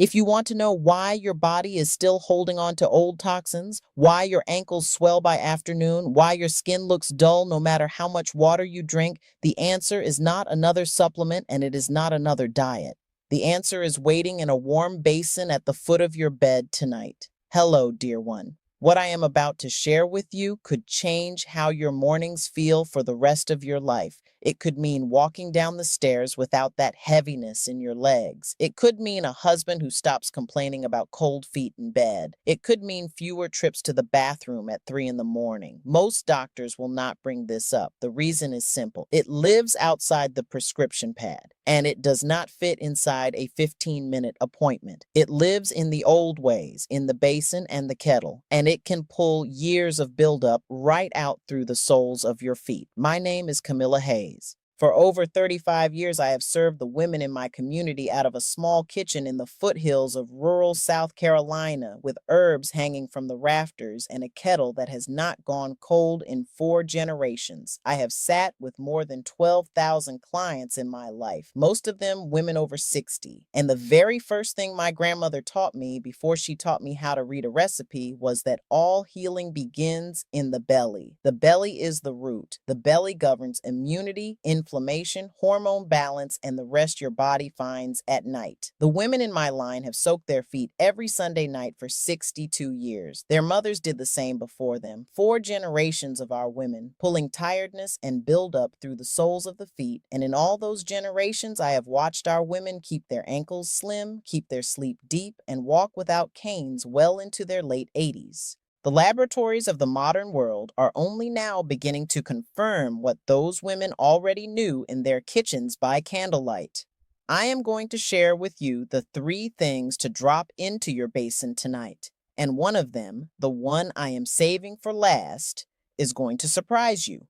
If you want to know why your body is still holding on to old toxins, why your ankles swell by afternoon, why your skin looks dull no matter how much water you drink, the answer is not another supplement and it is not another diet. The answer is waiting in a warm basin at the foot of your bed tonight. Hello, dear one. What I am about to share with you could change how your mornings feel for the rest of your life. It could mean walking down the stairs without that heaviness in your legs. It could mean a husband who stops complaining about cold feet in bed. It could mean fewer trips to the bathroom at 3 in the morning. Most doctors will not bring this up. The reason is simple. It lives outside the prescription pad, and it does not fit inside a 15-minute appointment. It lives in the old ways, in the basin and the kettle, and it can pull years of buildup right out through the soles of your feet. My name is Camilla Hayes. For over 35 years, I have served the women in my community out of a small kitchen in the foothills of rural South Carolina with herbs hanging from the rafters and a kettle that has not gone cold in 4 generations. I have sat with more than 12,000 clients in my life, most of them women over 60. And the very first thing my grandmother taught me before she taught me how to read a recipe was that all healing begins in the belly. The belly is the root. The belly governs immunity, inflammation, hormone balance, and the rest your body finds at night. The women in my line have soaked their feet every Sunday night for 62 years. Their mothers did the same before them. 4 generations of our women, pulling tiredness and buildup through the soles of the feet, and in all those generations, I have watched our women keep their ankles slim, keep their sleep deep, and walk without canes well into their late 80s. The laboratories of the modern world are only now beginning to confirm what those women already knew in their kitchens by candlelight. I am going to share with you the 3 things to drop into your basin tonight, and one of them, the one I am saving for last, is going to surprise you.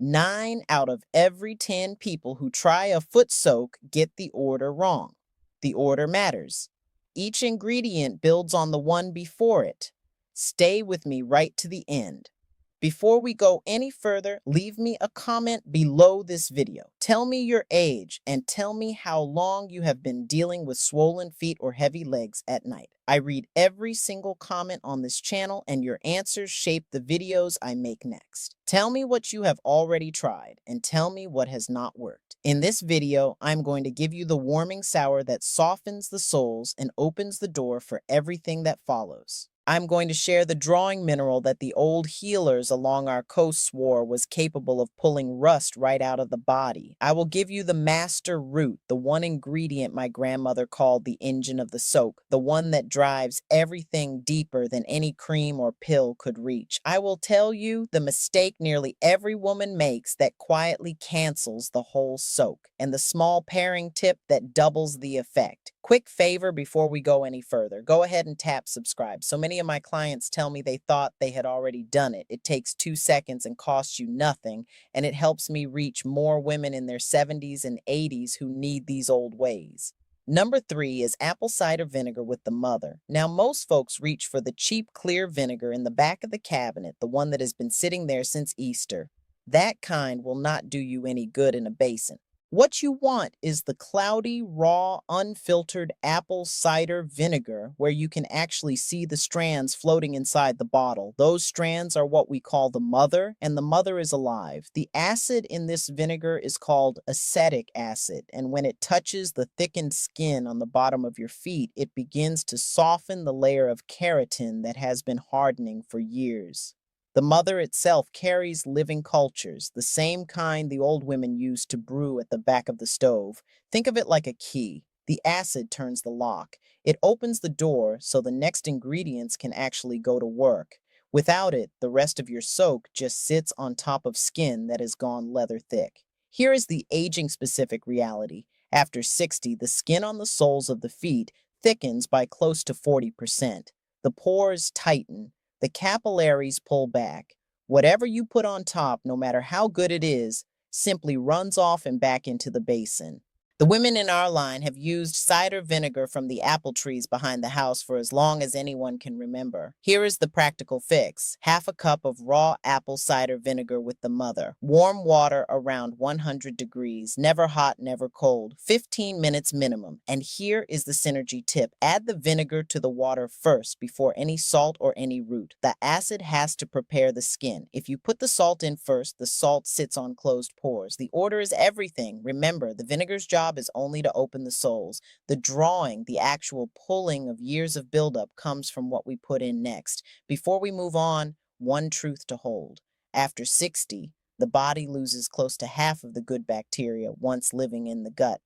9 out of every 10 people who try a foot soak get the order wrong. The order matters. Each ingredient builds on the one before it. Stay with me right to the end. Before we go any further, leave me a comment below this video. Tell me your age and tell me how long you have been dealing with swollen feet or heavy legs at night. I read every single comment on this channel and your answers shape the videos I make next. Tell me what you have already tried and tell me what has not worked. In this video, I'm going to give you the warming sour that softens the soles and opens the door for everything that follows. I'm going to share the drawing mineral that the old healers along our coast swore was capable of pulling rust right out of the body. I will give you the master root, the one ingredient my grandmother called the engine of the soak, the one that drives everything deeper than any cream or pill could reach. I will tell you the mistake nearly every woman makes that quietly cancels the whole soak, and the small pairing tip that doubles the effect. Quick favor before we go any further. Go ahead and tap subscribe. So many of my clients tell me they thought they had already done it. It takes 2 seconds and costs you nothing, and it helps me reach more women in their 70s and 80s who need these old ways. Number 3 is apple cider vinegar with the mother. Now, most folks reach for the cheap clear vinegar in the back of the cabinet, the one that has been sitting there since Easter. That kind will not do you any good in a basin. What you want is the cloudy, raw, unfiltered apple cider vinegar where you can actually see the strands floating inside the bottle. Those strands are what we call the mother, and the mother is alive. The acid in this vinegar is called acetic acid, and when it touches the thickened skin on the bottom of your feet, it begins to soften the layer of keratin that has been hardening for years. The mother itself carries living cultures, the same kind the old women used to brew at the back of the stove. Think of it like a key. The acid turns the lock. It opens the door so the next ingredients can actually go to work. Without it, the rest of your soak just sits on top of skin that has gone leather thick. Here is the aging-specific reality. After 60, the skin on the soles of the feet thickens by close to 40%. The pores tighten. The capillaries pull back. Whatever you put on top, no matter how good it is, simply runs off and back into the basin. The women in our line have used cider vinegar from the apple trees behind the house for as long as anyone can remember. Here is the practical fix. Half a cup of raw apple cider vinegar with the mother. Warm water around 100 degrees, never hot, never cold. 15 minutes minimum. And here is the synergy tip. Add the vinegar to the water first before any salt or any root. The acid has to prepare the skin. If you put the salt in first, the salt sits on closed pores. The order is everything. Remember, the vinegar's job is only to open the soles. The drawing, the actual pulling of years of buildup comes from what we put in next. Before we move on, one truth to hold. After 60, the body loses close to half of the good bacteria once living in the gut.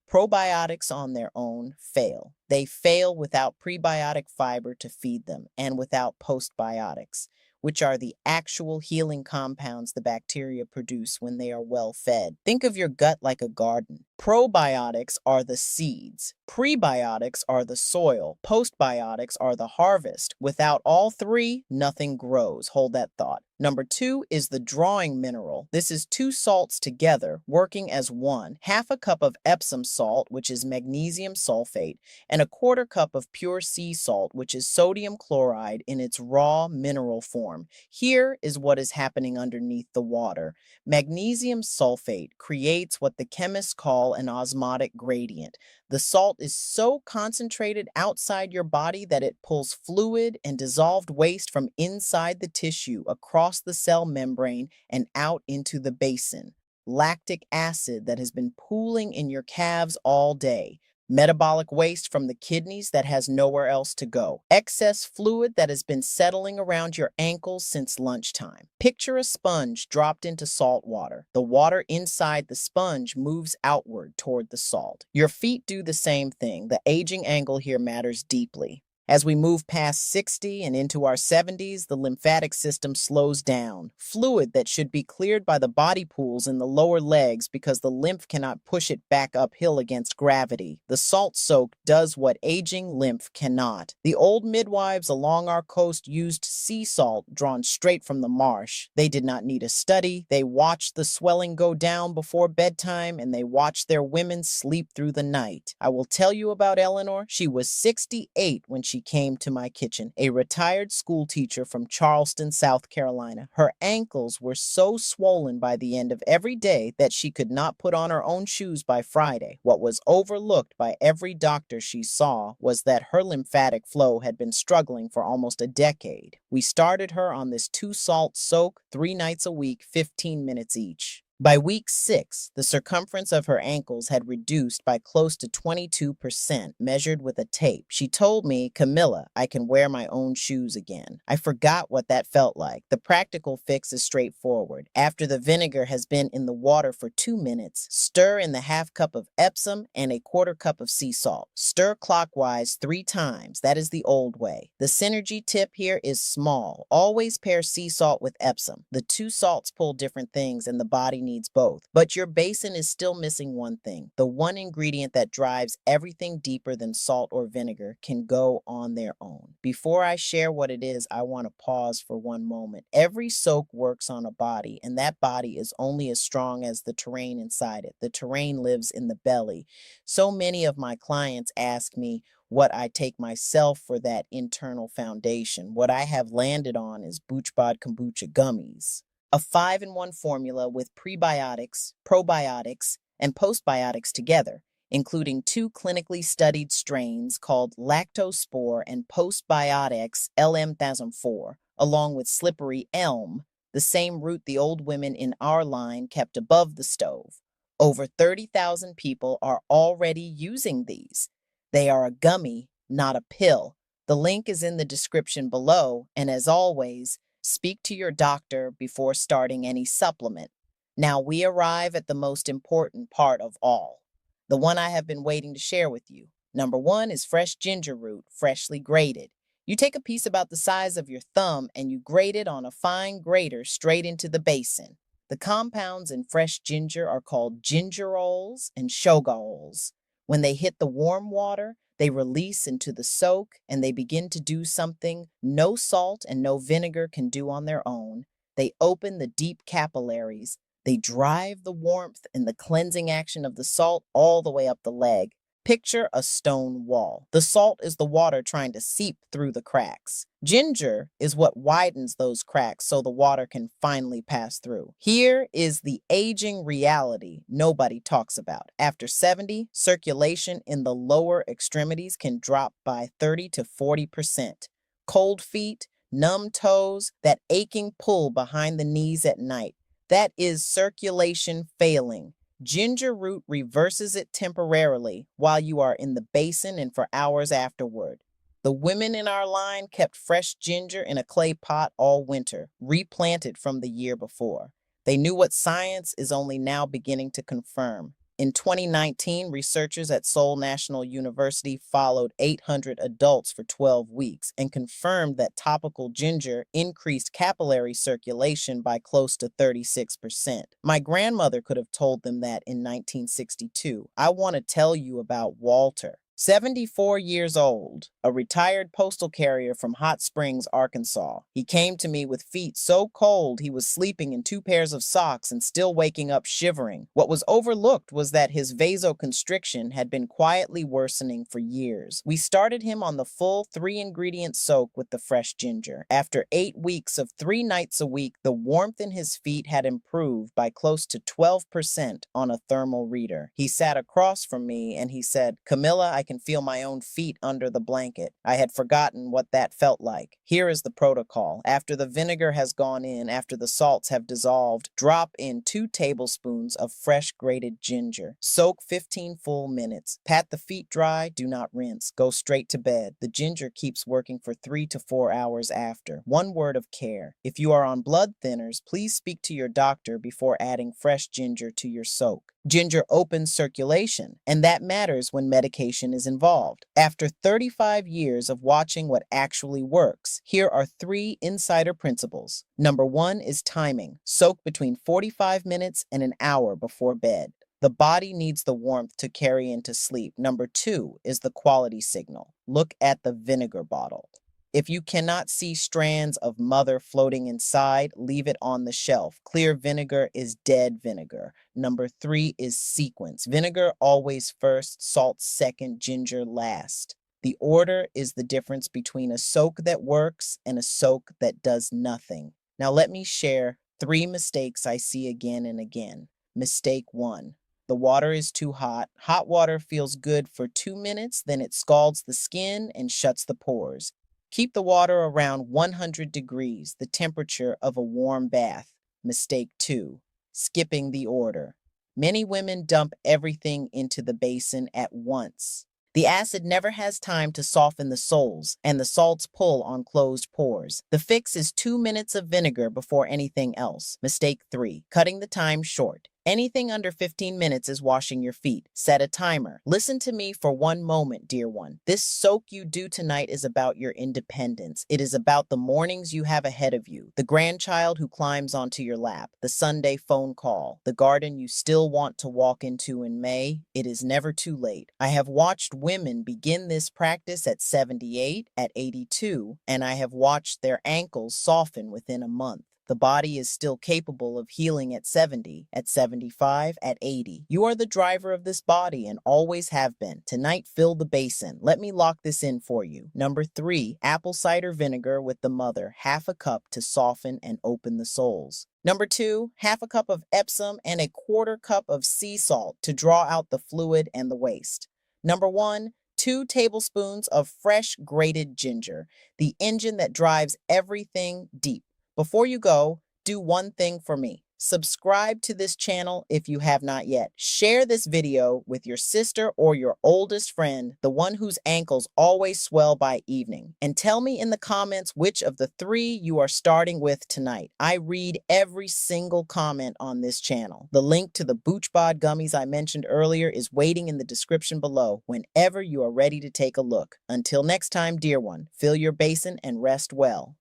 Probiotics on their own fail. They fail without prebiotic fiber to feed them and without postbiotics, which are the actual healing compounds the bacteria produce when they are well fed. Think of your gut like a garden. Probiotics are the seeds. Prebiotics are the soil. Postbiotics are the harvest. Without all three, nothing grows. Hold that thought. Number 2 is the drawing mineral. This is two salts together, working as one. Half a cup of Epsom salt, which is magnesium sulfate, and a quarter cup of pure sea salt, which is sodium chloride in its raw mineral form. Here is what is happening underneath the water. Magnesium sulfate creates what the chemists call an osmotic gradient. The salt is so concentrated outside your body that it pulls fluid and dissolved waste from inside the tissue across the cell membrane and out into the basin. Lactic acid that has been pooling in your calves all day. Metabolic waste from the kidneys that has nowhere else to go. Excess fluid that has been settling around your ankles since lunchtime. Picture a sponge dropped into salt water. The water inside the sponge moves outward toward the salt. Your feet do the same thing. The aging angle here matters deeply. As we move past 60 and into our 70s, the lymphatic system slows down. Fluid that should be cleared by the body pools in the lower legs because the lymph cannot push it back uphill against gravity. The salt soak does what aging lymph cannot. The old midwives along our coast used sea salt drawn straight from the marsh. They did not need a study. They watched the swelling go down before bedtime, and they watched their women sleep through the night. I will tell you about Eleanor. She was 68 when she came to my kitchen, a retired school teacher from Charleston, South Carolina. Her ankles were so swollen by the end of every day that she could not put on her own shoes by Friday. What was overlooked by every doctor she saw was that her lymphatic flow had been struggling for almost a decade. We started her on this 2-salt soak 3 nights a week, 15 minutes each. By week 6, the circumference of her ankles had reduced by close to 22%, measured with a tape. She told me, "Camilla, I can wear my own shoes again." I forgot what that felt like. The practical fix is straightforward. After the vinegar has been in the water for 2 minutes, stir in the half cup of Epsom and a quarter cup of sea salt. Stir clockwise 3 times. That is the old way. The synergy tip here is small. Always pair sea salt with Epsom. The 2 salts pull different things, and the body needs both. But your basin is still missing one thing. The one ingredient that drives everything deeper than salt or vinegar can go on their own. Before I share what it is, I want to pause for one moment. Every soak works on a body, and that body is only as strong as the terrain inside it. The terrain lives in the belly. So many of my clients ask me what I take myself for that internal foundation. What I have landed on is BoochBod Kombucha Gummies, a 5-in-1 formula with prebiotics, probiotics, and postbiotics together, including 2 clinically studied strains called lactospore and postbiotics LM1004, along with slippery elm, the same root the old women in our line kept above the stove. Over 30,000 people are already using these. They are a gummy, not a pill. The link is in the description below, and as always, speak to your doctor before starting any supplement. Now we arrive at the most important part of all, the one I have been waiting to share with you. Number 1 is fresh ginger root, freshly grated. You take a piece about the size of your thumb and you grate it on a fine grater straight into the basin. The compounds in fresh ginger are called gingerols and shogaols. When they hit the warm water, they release into the soak and they begin to do something no salt and no vinegar can do on their own. They open the deep capillaries. They drive the warmth and the cleansing action of the salt all the way up the leg. Picture a stone wall. The salt is the water trying to seep through the cracks. Ginger is what widens those cracks so the water can finally pass through. Here is the aging reality nobody talks about. After 70, circulation in the lower extremities can drop by 30 to 40%. Cold feet, numb toes, that aching pull behind the knees at night. That is circulation failing. Ginger root reverses it temporarily while you are in the basin and for hours afterward. The women in our line kept fresh ginger in a clay pot all winter, replanted from the year before. They knew what science is only now beginning to confirm. In 2019, researchers at Seoul National University followed 800 adults for 12 weeks and confirmed that topical ginger increased capillary circulation by close to 36%. My grandmother could have told them that in 1962. I want to tell you about Walter. 74 years old, a retired postal carrier from Hot Springs, Arkansas. He came to me with feet so cold he was sleeping in 2 pairs of socks and still waking up shivering. What was overlooked was that his vasoconstriction had been quietly worsening for years. We started him on the full 3-ingredient soak with the fresh ginger. After 8 weeks of 3 nights a week, the warmth in his feet had improved by close to 12% on a thermal reader. He sat across from me and he said, "Camilla, I can feel my own feet under the blanket. I had forgotten what that felt like. Here is the protocol. After the vinegar has gone in, after the salts have dissolved, drop in 2 tablespoons of fresh grated ginger. Soak 15 full minutes. Pat the feet dry. Do not rinse. Go straight to bed. The ginger keeps working for 3 to 4 hours after. One word of care. If you are on blood thinners, please speak to your doctor before adding fresh ginger to your soak. Ginger opens circulation, and that matters when medication is involved. After 35 years of watching what actually works, here are 3 insider principles. Number 1 is timing. Soak between 45 minutes and an hour before bed. The body needs the warmth to carry into sleep. Number 2 is the quality signal. Look at the vinegar bottle. If you cannot see strands of mother floating inside, leave it on the shelf. Clear vinegar is dead vinegar. Number 3 is sequence. Vinegar always first, salt second, ginger last. The order is the difference between a soak that works and a soak that does nothing. Now let me share 3 mistakes I see again and again. Mistake 1. The water is too hot. Hot water feels good for 2 minutes, then it scalds the skin and shuts the pores. Keep the water around 100 degrees, the temperature of a warm bath. Mistake 2, skipping the order. Many women dump everything into the basin at once. The acid never has time to soften the soles, and the salts pull on closed pores. The fix is 2 minutes of vinegar before anything else. Mistake 3, cutting the time short. Anything under 15 minutes is washing your feet. Set a timer. Listen to me for 1 moment, dear one. This soak you do tonight is about your independence. It is about the mornings you have ahead of you, the grandchild who climbs onto your lap, the Sunday phone call, the garden you still want to walk into in May. It is never too late. I have watched women begin this practice at 78, at 82, and I have watched their ankles soften within a month. The body is still capable of healing at 70, at 75, at 80. You are the driver of this body and always have been. Tonight, fill the basin. Let me lock this in for you. Number 3, apple cider vinegar with the mother, half a cup to soften and open the soles. Number 2, half a cup of Epsom and a 1/4 cup of sea salt to draw out the fluid and the waste. Number 1, 2 tablespoons of fresh grated ginger, the engine that drives everything deep. Before you go, do one thing for me. Subscribe to this channel if you have not yet. Share this video with your sister or your oldest friend, the one whose ankles always swell by evening. And tell me in the comments which of the 3 you are starting with tonight. I read every single comment on this channel. The link to the BoochBod Gummies I mentioned earlier is waiting in the description below whenever you are ready to take a look. Until next time, dear one, fill your basin and rest well.